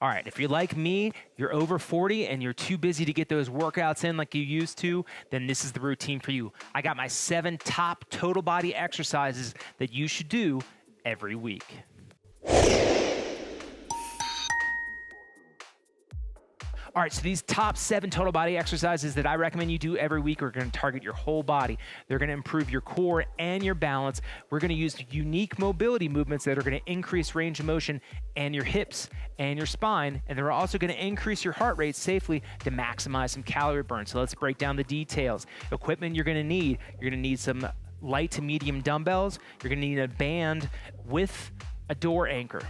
All right, if you're like me, you're over 40 and you're too busy to get those workouts in like you used to, then this is the routine for you. I got my 7 top total body exercises that you should do every week. All right, so these top 7 total body exercises that I recommend you do every week are going to target your whole body. They're going to improve your core and your balance. We're going to use unique mobility movements that are going to increase range of motion and your hips and your spine, and they're also going to increase your heart rate safely to maximize some calorie burn. So let's break down the details. Equipment you're going to need. You're going to need some light to medium dumbbells. You're going to need a band with a door anchor.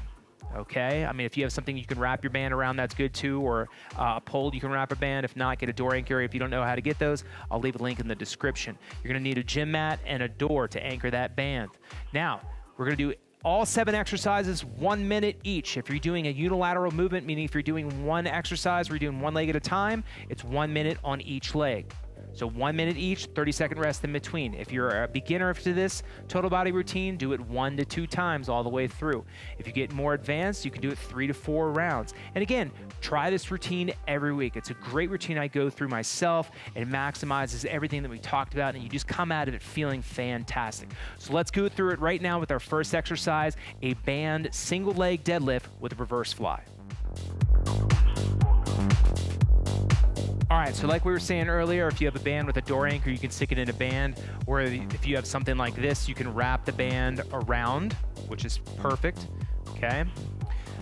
Okay, I mean, if you have something you can wrap your band around, that's good too, or a pole you can wrap a band. If not, get a door anchor. If you don't know how to get those, I'll leave a link in the description. You're gonna need a gym mat and a door to anchor that band. Now, we're gonna do all 7 exercises, 1 minute each. If you're doing a unilateral movement, meaning if you're doing one exercise, we're doing one leg at a time, it's 1 minute on each leg. So 1 minute each, 30-second rest in between. If you're a beginner to this total body routine, do it 1 to 2 times all the way through. If you get more advanced, you can do it 3 to 4 rounds. And again, try this routine every week. It's a great routine I go through myself. It maximizes everything that we talked about, and you just come out of it feeling fantastic. So let's go through it right now with our first exercise, a band single leg deadlift with a reverse fly. All right, so like we were saying earlier, if you have a band with a door anchor, you can stick it in a band, or if you have something like this, you can wrap the band around, which is perfect, okay?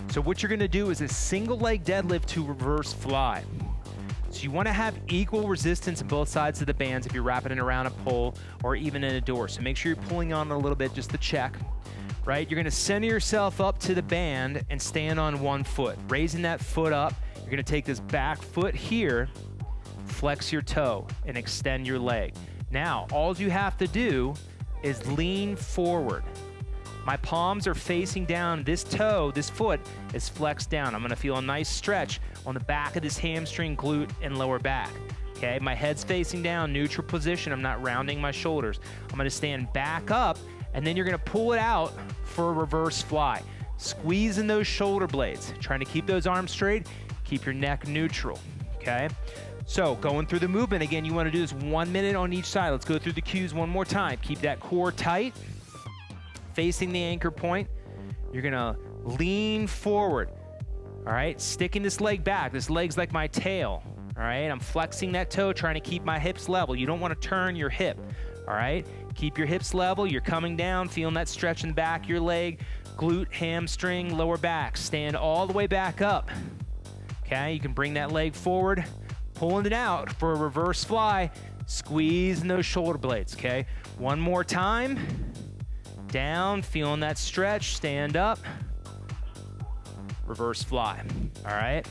So what you're gonna do is a single leg deadlift to reverse fly. So you wanna have equal resistance on both sides of the bands if you're wrapping it around a pole or even in a door. So make sure you're pulling on a little bit just to check, right? You're gonna center yourself up to the band and stand on one foot. Raising that foot up, you're gonna take this back foot here, flex your toe and extend your leg. Now, all you have to do is lean forward. My palms are facing down. This toe, this foot is flexed down. I'm gonna feel a nice stretch on the back of this hamstring, glute, and lower back. Okay, my head's facing down, neutral position. I'm not rounding my shoulders. I'm gonna stand back up, and then you're gonna pull it out for a reverse fly. Squeezing those shoulder blades, trying to keep those arms straight, keep your neck neutral, okay? So going through the movement, again, you wanna do this 1 minute on each side. Let's go through the cues one more time. Keep that core tight, facing the anchor point. You're gonna lean forward, all right? Sticking this leg back. This leg's like my tail, all right? I'm flexing that toe, trying to keep my hips level. You don't wanna turn your hip, all right? Keep your hips level. You're coming down, feeling that stretch in the back of your leg, glute, hamstring, lower back. Stand all the way back up, okay? You can bring that leg forward, pulling it out for a reverse fly, squeezing those shoulder blades, okay? One more time, down, feeling that stretch, stand up, reverse fly, all right?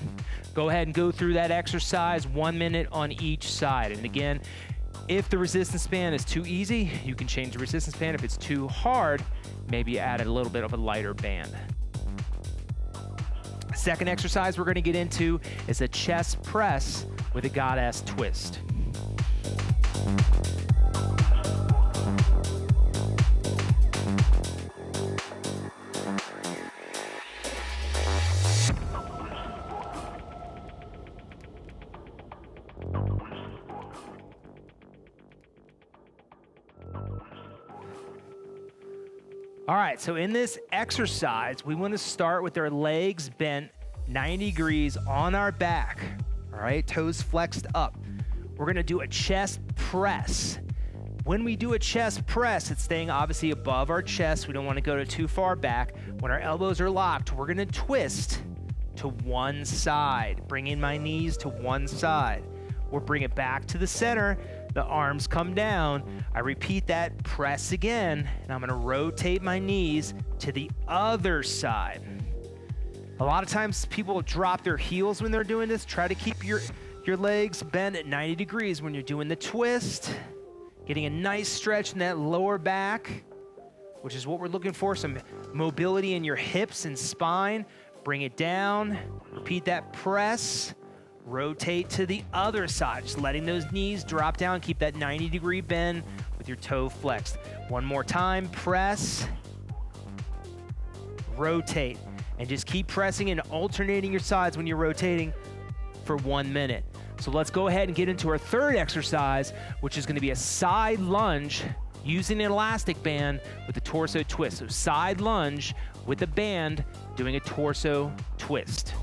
Go ahead and go through that exercise, 1 minute on each side. And again, if the resistance band is too easy, you can change the resistance band. If it's too hard, maybe add a little bit of a lighter band. Second exercise we're gonna get into is a chest press with a goddess twist. All right, so in this exercise, we want to start with our legs bent 90 degrees on our back, all right, toes flexed up. We're gonna do a chest press. When we do a chest press, it's staying obviously above our chest. We don't want to go too far back. When our elbows are locked, we're gonna twist to one side, bringing my knees to one side. We'll bring it back to the center. The arms come down. I repeat that, press again, and I'm gonna rotate my knees to the other side. A lot of times people drop their heels when they're doing this. Try to keep your legs bent at 90 degrees when you're doing the twist. Getting a nice stretch in that lower back, which is what we're looking for, some mobility in your hips and spine. Bring it down, repeat that press. Rotate to the other side, just letting those knees drop down. Keep that 90-degree bend with your toe flexed. One more time, press, rotate. And just keep pressing and alternating your sides when you're rotating for 1 minute. So let's go ahead and get into our third exercise, which is gonna be a side lunge using an elastic band with a torso twist. So side lunge with a band doing a torso twist.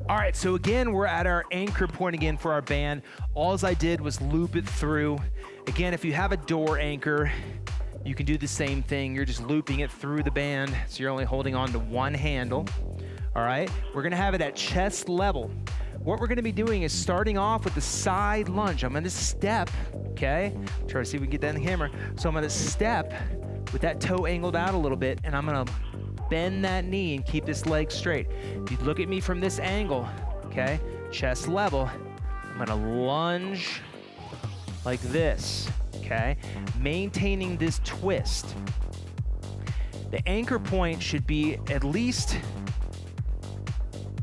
All right, so again, we're at our anchor point again for our band. All I did was loop it through. Again, if you have a door anchor, you can do the same thing. You're just looping it through the band, so you're only holding on to one handle. All right, we're gonna have it at chest level. What we're gonna be doing is starting off with the side lunge. I'm gonna step, okay? Try to see if we can get that in the camera. So I'm gonna step with that toe angled out a little bit, and I'm gonna bend that knee and keep this leg straight. If you look at me from this angle, okay, chest level, I'm gonna lunge like this, okay? Maintaining this twist. The anchor point should be at least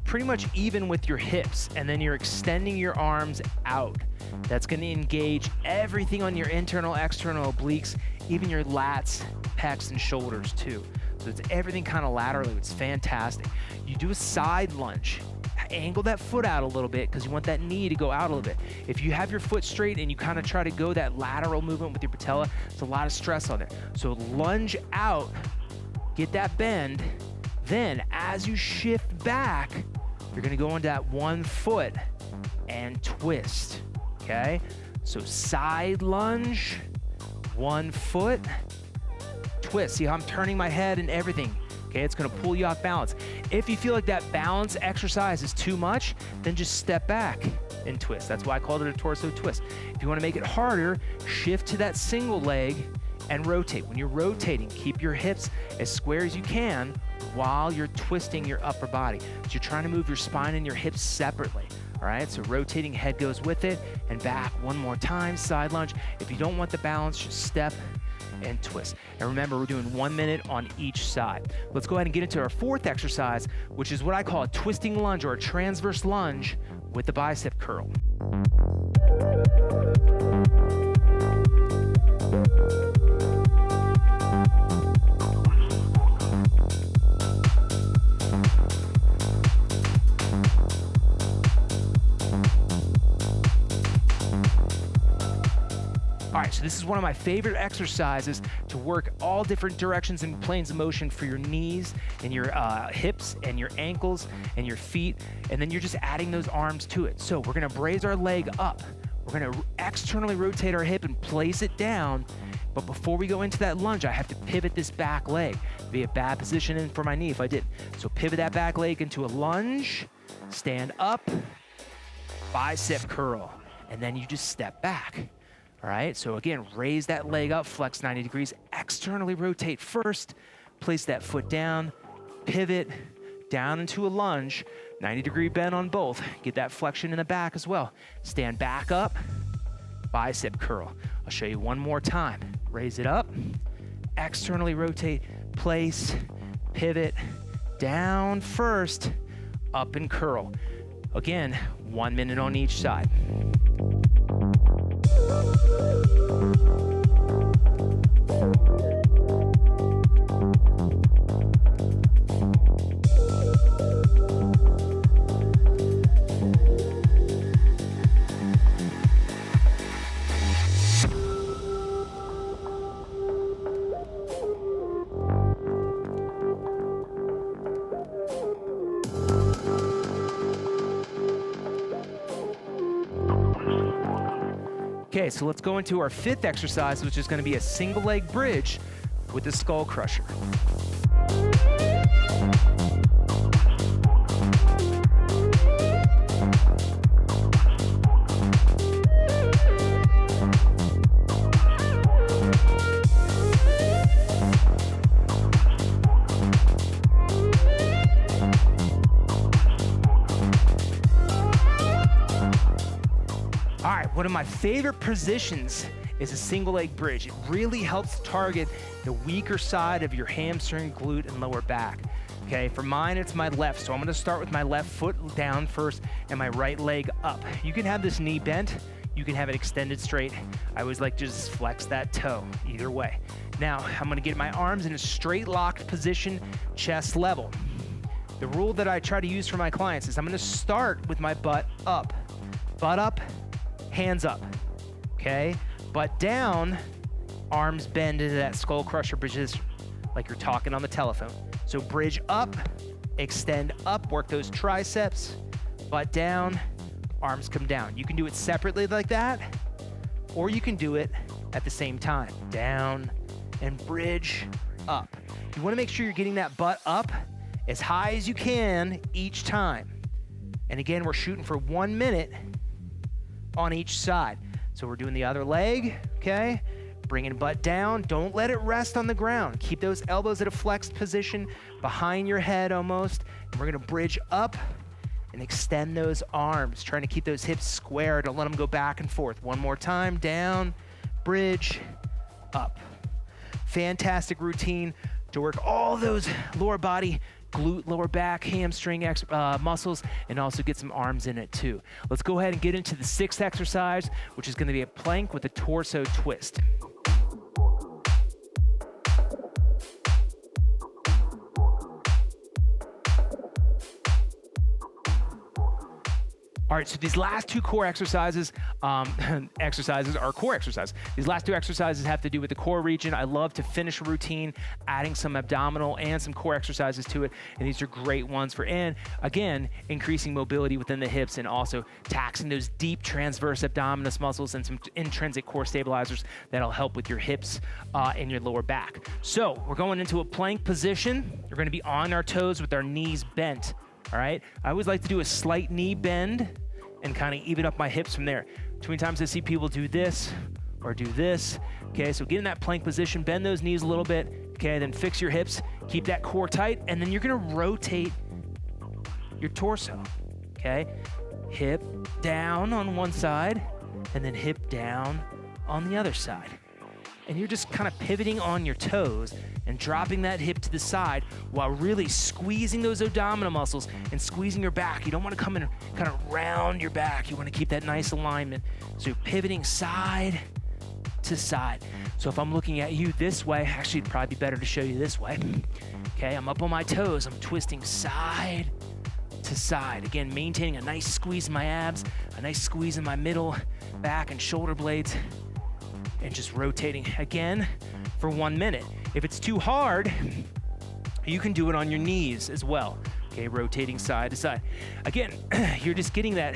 pretty much even with your hips, and then you're extending your arms out. That's gonna engage everything on your internal, external obliques, even your lats, pecs, and shoulders too. So it's everything kind of laterally. It's fantastic. You do a side lunge. Angle that foot out a little bit because you want that knee to go out a little bit. If you have your foot straight and you kind of try to go that lateral movement with your patella, it's a lot of stress on there. So lunge out, get that bend. Then as you shift back, you're gonna go into that one foot and twist, okay? So side lunge, one foot, twist. See how I'm turning my head and everything. Okay, it's gonna pull you off balance. If you feel like that balance exercise is too much, then just step back and twist. That's why I called it a torso twist. If you wanna make it harder, shift to that single leg and rotate. When you're rotating, keep your hips as square as you can while you're twisting your upper body. So you're trying to move your spine and your hips separately. All right, so rotating head goes with it, and back one more time, side lunge. If you don't want the balance, just step and twist. And remember, we're doing 1 minute on each side. Let's go ahead and get into our fourth exercise, which is what I call a twisting lunge or a transverse lunge with the bicep curl. All right, so this is one of my favorite exercises to work all different directions and planes of motion for your knees and your hips and your ankles and your feet, and then you're just adding those arms to it. So we're gonna raise our leg up. We're gonna externally rotate our hip and place it down, but before we go into that lunge, I have to pivot this back leg. It'd be a bad position in for my knee if I did. So pivot that back leg into a lunge, stand up, bicep curl, and then you just step back. All right, so again, raise that leg up, flex 90 degrees, externally rotate first, place that foot down, pivot, down into a lunge, 90-degree bend on both. Get that flexion in the back as well. Stand back up, bicep curl. I'll show you one more time. Raise it up, externally rotate, place, pivot, down first, up and curl. Again, 1 minute on each side. Okay, so let's go into our fifth exercise, which is going to be a single leg bridge with the skull crusher. All right, one of my favorite positions is a single leg bridge. It really helps target the weaker side of your hamstring, glute, and lower back. Okay, for mine, it's my left. So I'm gonna start with my left foot down first and my right leg up. You can have this knee bent, you can have it extended straight. I always like to just flex that toe, either way. Now, I'm gonna get my arms in a straight locked position, chest level. The rule that I try to use for my clients is I'm gonna start with my butt up, hands up, okay? Butt down, arms bend into that skull crusher position, like you're talking on the telephone. So bridge up, extend up, work those triceps, butt down, arms come down. You can do it separately like that, or you can do it at the same time. Down and bridge up. You wanna make sure you're getting that butt up as high as you can each time. And again, we're shooting for 1 minute on each side. So we're doing the other leg, okay? Bringing butt down, don't let it rest on the ground. Keep those elbows at a flexed position behind your head almost. And we're gonna bridge up and extend those arms, trying to keep those hips square. Don't let them go back and forth. One more time, down, bridge, up. Fantastic routine to work all those lower body, glute, lower back, hamstring muscles, and also get some arms in it too. Let's go ahead and get into the 6th exercise, which is gonna be a plank with a torso twist. All right, so these last 2 core exercises, are core exercises. These last 2 exercises have to do with the core region. I love to finish a routine, adding some abdominal and some core exercises to it, and these are great ones for, and again, increasing mobility within the hips and also taxing those deep transverse abdominis muscles and some intrinsic core stabilizers that'll help with your hips and your lower back. So we're going into a plank position. We're gonna be on our toes with our knees bent. All right, I always like to do a slight knee bend and kind of even up my hips from there. Too many times I see people do this or do this. Okay, so get in that plank position, bend those knees a little bit. Okay, then fix your hips, keep that core tight, and then you're gonna rotate your torso. Okay, hip down on one side, and then hip down on the other side. And you're just kind of pivoting on your toes and dropping that hip to the side while really squeezing those abdominal muscles and squeezing your back. You don't want to come in and kind of round your back. You want to keep that nice alignment. So you're pivoting side to side. So if I'm looking at you this way, actually it'd probably be better to show you this way. Okay, I'm up on my toes. I'm twisting side to side. Again, maintaining a nice squeeze in my abs, a nice squeeze in my middle, back and shoulder blades, and just rotating again for 1 minute. If it's too hard, you can do it on your knees as well. Okay, rotating side to side. Again, you're just getting that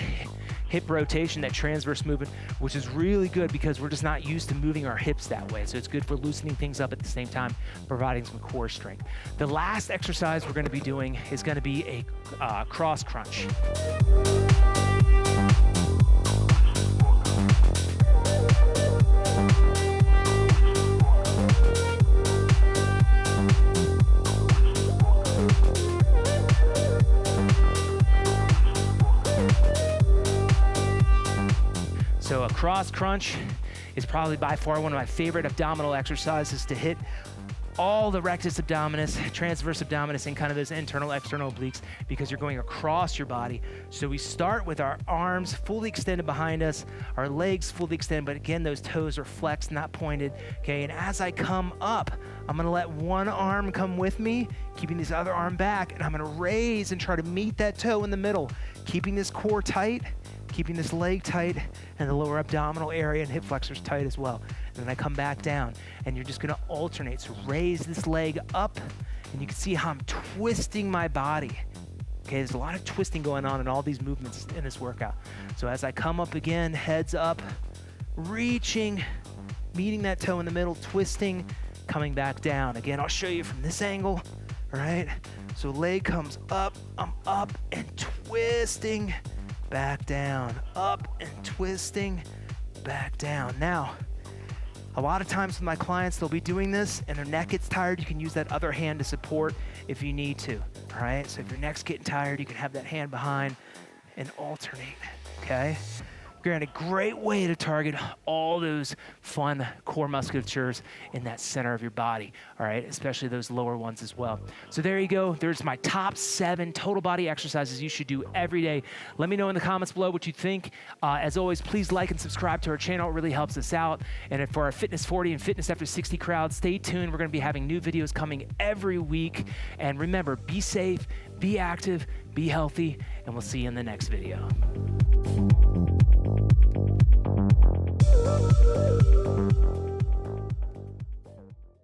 hip rotation, that transverse movement, which is really good because we're just not used to moving our hips that way. So it's good for loosening things up at the same time, providing some core strength. The last exercise we're gonna be doing is gonna be a cross crunch. So a cross crunch is probably by far one of my favorite abdominal exercises to hit all the rectus abdominis, transverse abdominis, and kind of those internal, external obliques because you're going across your body. So we start with our arms fully extended behind us, our legs fully extended, but again, those toes are flexed, not pointed, okay? And as I come up, I'm gonna let one arm come with me, keeping this other arm back, and I'm gonna raise and try to meet that toe in the middle, keeping this core tight, keeping this leg tight, and the lower abdominal area and hip flexors tight as well. And then I come back down, and you're just gonna alternate. So raise this leg up, and you can see how I'm twisting my body. Okay, there's a lot of twisting going on in all these movements in this workout. So as I come up again, heads up, reaching, meeting that toe in the middle, twisting, coming back down. Again, I'll show you from this angle, all right? So leg comes up, I'm up and twisting, back down, up and twisting, back down. Now, a lot of times with my clients, they'll be doing this and their neck gets tired. You can use that other hand to support if you need to, all right? So if your neck's getting tired, you can have that hand behind and alternate, okay? Granted, great way to target all those fun core musculatures in that center of your body, all right? Especially those lower ones as well. So there you go. There's my top 7 total body exercises you should do every day. Let me know in the comments below what you think. As always, please like and subscribe to our channel. It really helps us out. And for our Fitness 40 and Fitness After 60 crowd, stay tuned. We're going to be having new videos coming every week. And remember, be safe, be active, be healthy, and we'll see you in the next video.